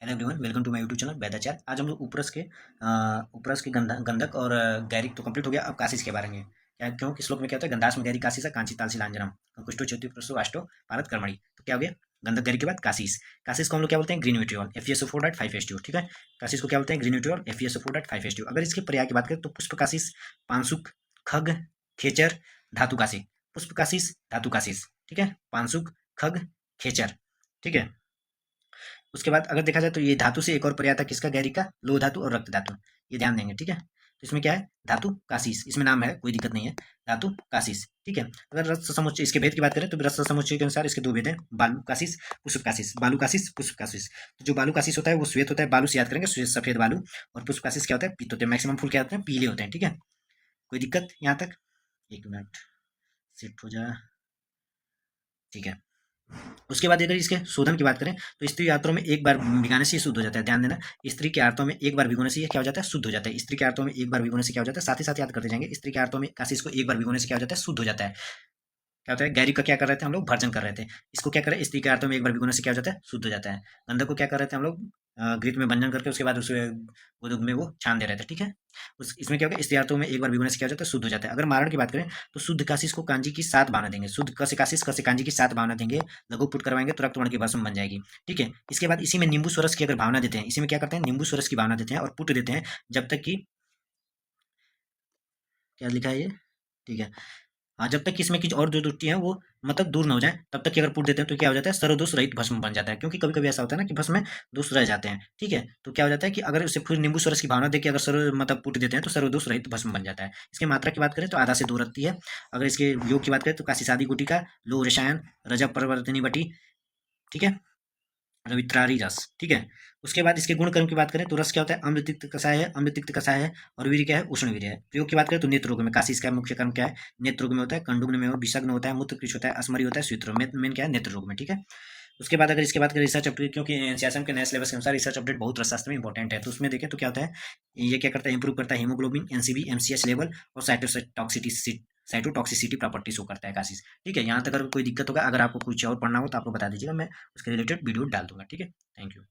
Hello everyone, welcome to my YouTube channel Vaidyacharya. आज हम लोग उपरस के गंधक और गैरिक तो कंप्लीट हो गया। अब काशिश के बारे में क्या, क्योंकि श्लोक में क्या होता है, गंधास में गैरी काशिश कांची तालसी लांजनम कुष्टो चेतु प्रसो अष्टो भारत कर्मणि। तो क्या हो गया, गंधक गैरी के बाद काशिश। काशिश को हम लोग क्या बोलते हैं, ग्रीन विट्रियोल FeSO4.5H2। ठीक है, काशिश को क्या बोलते हैं, ग्रीन विट्रियोल FeSO4.5H2। अगर इसके पर्याय की बात करें तो पुष्प काशिश, पांशुक, खग, खेचर, धातु काशिश। पुष्प काशिश, धातु काशिश। ठीक है, पांशुक, खग, खेचर। ठीक है, उसके बाद अगर देखा जाए तो ये धातु से एक और पर्याय था किसका, गैरी का, लोह धातु और रक्त धातु। ये ध्यान देंगे। ठीक है, तो इसमें क्या है, धातु काशीस, इसमें नाम है, कोई दिक्कत नहीं है, धातु काशीस। ठीक है, अगर रस समुच्चय इसके भेद की बात करें तो रस समुच्चय के अनुसार इसके दो भेद हैं, बालू काशीस, पुष्प काशीस। बालू काशीस, पुष्प काशीस। तो जो बालू काशीस होता है वो श्वेत होता है, बालू से याद करेंगे, श्वेत सफेद बालू। और पुष्प काशीस क्या होता है, पीत होते हैं। मैक्सिमम फूल क्या होते हैं, पीले होते हैं। ठीक है, कोई दिक्कत यहाँ तक? एक मिनट, सेट हो जा। ठीक है, उसके बाद अगर इसके शोधन की बात करें तो स्त्री आर्तों में एक बार भिगाने से ये शुद्ध हो जाता है। ध्यान देना, स्त्री के आर्तों में एक बार भिगोने से ये क्या हो जाता है, शुद्ध हो जाता है। स्त्री के आर्तों में एक बार भिगोने से क्या हो जाता है, साथ ही साथ याद करते जाएंगे, स्त्री के आर्तों में काशिश को एक बार भिगोने से क्या हो जाता है, शुद्ध हो जाता है। क्या होता है, गैरी का क्या कर रहे थे हम लोग, भर्जन कर रहे थे। इसको क्या करें, स्त्री के आर्तों में एक बार भिगोने से क्या हो जाता है, शुद्ध हो जाता है। गंधक को क्या कर रहे थे हम लोग, घृत में भंजन करके उसके बाद उसे गोदुग्ध में वो छान दे रहे थे। ठीक है, उस इसमें क्या होगा, स्त्री आर्तों में एक बार भिगोने से क्या हो जाता है, शुद्ध हो जाता है। अगर मारण की बात करें तो शुद्ध काशिश को कांजी की 7 भावना देंगे, शुद्ध क से काशिश, क से कांजी की 7 भावना देंगे, लघु पुट करवाएंगे तो रक्तवर्ण की भस्म बन जाएगी। ठीक है, इसके बाद इसी में नींबू स्वरस की अगर भावना देते हैं, इसी में क्या करते हैं, नींबू स्वरस की भावना देते हैं और पुट देते हैं जब तक कि, क्या लिखा है ये, ठीक है, हाँ, जब तक कि इसमें की और जो त्रुटि है वो मतलब दूर ना हो जाए, तब तक कि अगर पुट देते हैं तो क्या हो जाता है, सर्वदोष रहित भस्म बन जाता है। क्योंकि कभी कभी ऐसा होता है ना कि भस्म में दोष रह जाते हैं। ठीक है, तो क्या हो जाता है कि अगर उसे फिर नींबू सरस की भावना देकर अगर सर्व मतलब पुट देते हैं तो सर्वदोष रहित भस्म बन जाता है। इसकी मात्रा की बात करें तो आधा से 2 रत्ती है। अगर इसके योग की बात करें तो काशी शादी गुटिका, लोह रसायन, रजब परिवर्तनी बटी। ठीक है, रवित्रारी रस। ठीक है, उसके बाद इसके गुण कर्म की बात करें तो रस क्या होता है, अम्ल तिक्त कषाय है, अम्ल तिक्त कषाय है। और वीर्य क्या है, उष्ण वीर्य है। प्रयोग की बात करें तो नेत्र रोग में काशी इसका मुख्य कर्म क्या है, नेत्र रोग में होता है, कंडुग्न में हो, विषग्न होता है, मूत्र कृष होता है, अस्मरी होता है, स्वित्र मेन क्या है, नेत्र रोग में। ठीक है, उसके बाद अगर इसके बात करें रिसर्च अपडेट, क्योंकि एनसीआरएम के नए सिलेबस के अनुसार रिसर्च अपडेट बहुत रसशास्त्र में इंपॉर्टेंट है, तो उसमें देखें तो क्या होता है, ये क्या करता है, इंप्रूव करता है हीमोग्लोबिन, एनसीबी, एमसीएच लेवल और साइटोटॉक्सिसिटी प्रॉपर्टी शो करता है काशिश। ठीक है, यहाँ तक अगर कोई दिक्कत होगा, अगर आपको कुछ और पढ़ना हो तो आपको बता दीजिएगा, मैं उसके रिलेटेड वीडियो डाल दूंगा। ठीक है, थैंक यू।